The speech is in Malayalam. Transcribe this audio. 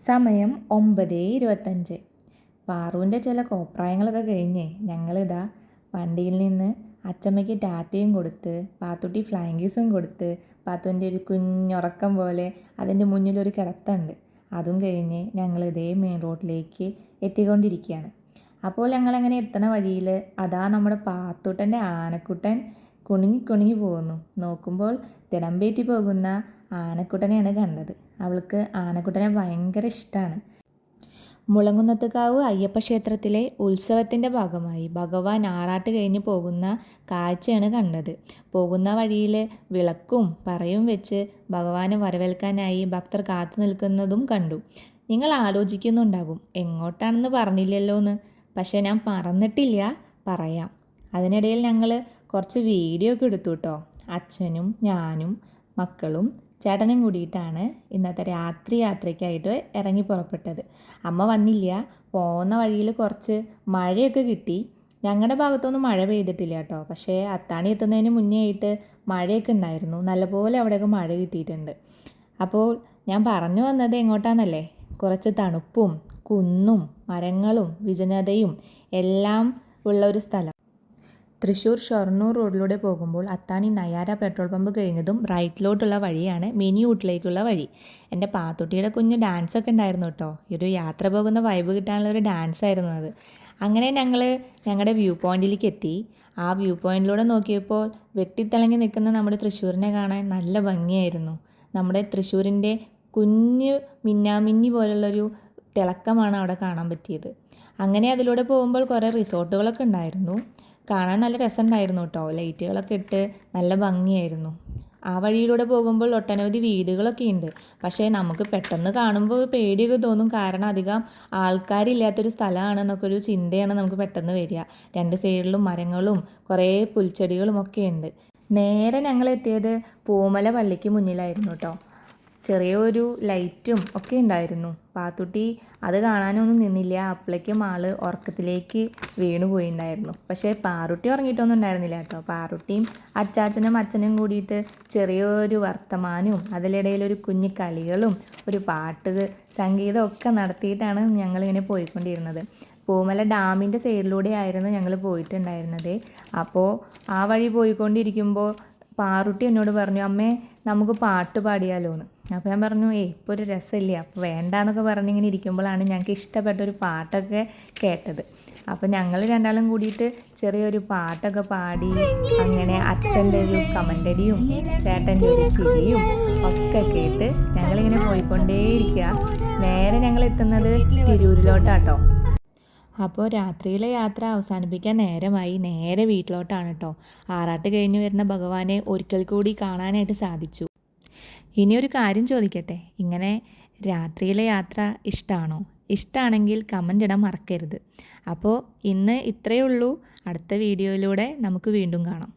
സമയം 9:25. പാറുവിൻ്റെ ചില കോപ്രായങ്ങളൊക്കെ കഴിഞ്ഞ് ഞങ്ങളിതാ വണ്ടിയിൽ നിന്ന് അച്ചമ്മയ്ക്ക് ടാറ്റയും കൊടുത്ത് പാത്തുട്ടി ഫ്ലൈങ് കിസ്സും കൊടുത്ത് പാത്തുവിൻ്റെ ഒരു കുഞ്ഞുറക്കം പോലെ അതിൻ്റെ മുന്നിലൊരു കിടത്തുണ്ട്. അതും കഴിഞ്ഞ് ഞങ്ങൾ ഇതേ മെയിൻ റോഡിലേക്ക് എത്തിക്കൊണ്ടിരിക്കുകയാണ്. അപ്പോൾ ഞങ്ങളങ്ങനെ എത്തണ വഴിയിൽ അതാ നമ്മുടെ പാത്തുട്ടൻ്റെ ആനക്കുട്ടൻ കുണുങ്ങി കുണുങ്ങി പോകുന്നു. നോക്കുമ്പോൾ തിടമ്പേറ്റി പോകുന്ന ആനക്കുട്ടനെയാണ് കണ്ടത്. അവൾക്ക് ആനക്കുട്ടനെ ഭയങ്കര ഇഷ്ടമാണ്. മുളങ്കുന്നത്തുകാവ് അയ്യപ്പ ക്ഷേത്രത്തിലെ ഉത്സവത്തിൻ്റെ ഭാഗമായി ഭഗവാൻ ആറാട്ട് കഴിഞ്ഞ് പോകുന്ന കാഴ്ചയാണ് കണ്ടത്. പോകുന്ന വഴിയിൽ വിളക്കും പറയും വെച്ച് ഭഗവാനെ വരവേൽക്കാനായി ഭക്തർ കാത്തു നിൽക്കുന്നതും കണ്ടു. നിങ്ങൾ ആലോചിക്കുന്നുണ്ടാകും എങ്ങോട്ടാണെന്ന് പറഞ്ഞില്ലല്ലോ എന്ന്. പക്ഷേ ഞാൻ മറന്നിട്ടില്ല, പറയാം. അതിനിടയിൽ ഞങ്ങൾ കുറച്ച് വീഡിയോ ഒക്കെ എടുത്തു കേട്ടോ. അച്ഛനും ഞാനും മക്കളും ചേട്ടനും കൂടിയിട്ടാണ് ഇന്നത്തെ രാത്രി യാത്രയ്ക്കായിട്ട് ഇറങ്ങി പുറപ്പെട്ടത്. അമ്മ വന്നില്ല. പോകുന്ന വഴിയിൽ കുറച്ച് മഴയൊക്കെ കിട്ടി. ഞങ്ങളുടെ ഭാഗത്തൊന്നും മഴ പെയ്തിട്ടില്ല കേട്ടോ. പക്ഷേ അത്താണി എത്തുന്നതിന് മുന്നേ ആയിട്ട് മഴയൊക്കെ ഉണ്ടായിരുന്നു. നല്ലപോലെ അവിടെയൊക്കെ മഴ കിട്ടിയിട്ടുണ്ട്. അപ്പോൾ ഞാൻ പറഞ്ഞു വന്നത് എങ്ങോട്ടാണെന്നല്ലേ, കുറച്ച് തണുപ്പും കുന്നും മരങ്ങളും വിജനതയും എല്ലാം ഉള്ള ഒരു സ്ഥലം. തൃശ്ശൂർ ഷൊർണൂർ റോഡിലൂടെ പോകുമ്പോൾ അത്താണി നയാര പെട്രോൾ പമ്പ് കഴിഞ്ഞതും റൈറ്റിലോട്ടുള്ള വഴിയാണ് മിനി ഊട്ടിലേക്കുള്ള വഴി. എൻ്റെ പാത്തുട്ടിയുടെ കുഞ്ഞ് ഡാൻസൊക്കെ ഉണ്ടായിരുന്നു കേട്ടോ. ഈ ഒരു യാത്ര പോകുന്ന വൈബ് കിട്ടാനുള്ള ഒരു ഡാൻസ് ആയിരുന്നു അത്. അങ്ങനെ ഞങ്ങൾ ഞങ്ങളുടെ വ്യൂ പോയിന്റിലേക്ക് എത്തി. ആ വ്യൂ പോയിന്റിലൂടെ നോക്കിയപ്പോൾ വെട്ടിത്തിളങ്ങി നിൽക്കുന്ന നമ്മുടെ തൃശ്ശൂരിനെ കാണാൻ നല്ല ഭംഗിയായിരുന്നു. നമ്മുടെ തൃശ്ശൂരിൻ്റെ കുഞ്ഞ് മിന്നാമിന്നി പോലുള്ളൊരു തിളക്കമാണ് അവിടെ കാണാൻ പറ്റിയത്. അങ്ങനെ അതിലൂടെ പോകുമ്പോൾ കുറേ റിസോർട്ടുകളൊക്കെ ഉണ്ടായിരുന്നു. കാണാൻ നല്ല രസമുണ്ടായിരുന്നു കേട്ടോ. ലൈറ്റുകളൊക്കെ ഇട്ട് നല്ല ഭംഗിയായിരുന്നു. ആ വഴിയിലൂടെ പോകുമ്പോൾ ഒട്ടനവധി വീടുകളൊക്കെ ഉണ്ട്. പക്ഷേ നമുക്ക് പെട്ടെന്ന് കാണുമ്പോൾ പേടിയൊക്കെ തോന്നും. കാരണം അധികം ആൾക്കാരില്ലാത്തൊരു സ്ഥലമാണെന്നൊക്കെ ഒരു ചിന്തയാണ് നമുക്ക് പെട്ടെന്ന് വരിക. രണ്ട് സൈഡിലും മരങ്ങളും കുറേ പുൽച്ചെടികളും ഒക്കെ ഉണ്ട്. നേരെ ഞങ്ങൾ എത്തിയത് പൂമല പള്ളിക്ക് മുന്നിലായിരുന്നു കേട്ടോ. ചെറിയൊരു ലൈറ്റും ഒക്കെ ഉണ്ടായിരുന്നു. പാത്തുട്ടി അത് കാണാനൊന്നും നിന്നില്ല. അപ്പോഴേക്കും ആള് ഉറക്കത്തിലേക്ക് വീണു പോയിണ്ടായിരുന്നു. പക്ഷേ പാറുട്ടി ഉറങ്ങിയിട്ടൊന്നും ഉണ്ടായിരുന്നില്ല കേട്ടോ. പാറുട്ടിയും അച്ചാച്ചനും അച്ഛനും കൂടിയിട്ട് ചെറിയൊരു വർത്തമാനവും അതിലിടയിലൊരു കുഞ്ഞു കളികളും ഒരു പാട്ട് സംഗീതം ഒക്കെ നടത്തിയിട്ടാണ് ഞങ്ങളിങ്ങനെ പോയിക്കൊണ്ടിരുന്നത്. പൂമല ഡാമിൻ്റെ സൈഡിലൂടെ ആയിരുന്നു ഞങ്ങൾ പോയിട്ടുണ്ടായിരുന്നത്. അപ്പോൾ ആ വഴി പോയിക്കൊണ്ടിരിക്കുമ്പോൾ പാറുട്ടി എന്നോട് പറഞ്ഞു, അമ്മേ നമുക്ക് പാട്ട് പാടിയാലോ എന്ന്. അപ്പോൾ ഞാൻ പറഞ്ഞു, ഇപ്പോൾ ഒരു രസമില്ല, അപ്പോൾ വേണ്ടാന്നൊക്കെ പറഞ്ഞിങ്ങനെ ഇരിക്കുമ്പോഴാണ് ഞങ്ങൾക്ക് ഇഷ്ടപ്പെട്ടൊരു പാട്ടൊക്കെ കേട്ടത്. അപ്പോൾ ഞങ്ങൾ രണ്ടാളും കൂടിയിട്ട് ചെറിയൊരു പാട്ടൊക്കെ പാടി. അങ്ങനെ അച്ഛൻ്റെ ഒരു കമൻ്റടിയും ചേട്ടൻ്റെ ഒരു ചിരിയും ഒക്കെ കേട്ട് ഞങ്ങളിങ്ങനെ പോയിക്കൊണ്ടേയിരിക്കുക. നേരെ ഞങ്ങൾ എത്തുന്നത് തിരൂരിലോട്ടാട്ടോ. അപ്പോൾ രാത്രിയിലെ യാത്ര അവസാനിപ്പിക്കാൻ നേരമായി. നേരെ വീട്ടിലോട്ടാണ് കേട്ടോ. ആറാട്ട് കഴിഞ്ഞ് വരുന്ന ഭഗവാനെ ഒരിക്കൽ കൂടി കാണാനായിട്ട് സാധിച്ചു. ഇനിയൊരു കാര്യം ചോദിക്കട്ടെ, ഇങ്ങനെ രാത്രിയിലെ യാത്ര ഇഷ്ടമാണോ? ഇഷ്ടമാണെങ്കിൽ കമൻ്റ് ഇടാൻ മറക്കരുത്. അപ്പോൾ ഇന്ന് ഇത്രയേ ഉള്ളൂ. അടുത്ത വീഡിയോയിലൂടെ നമുക്ക് വീണ്ടും കാണാം.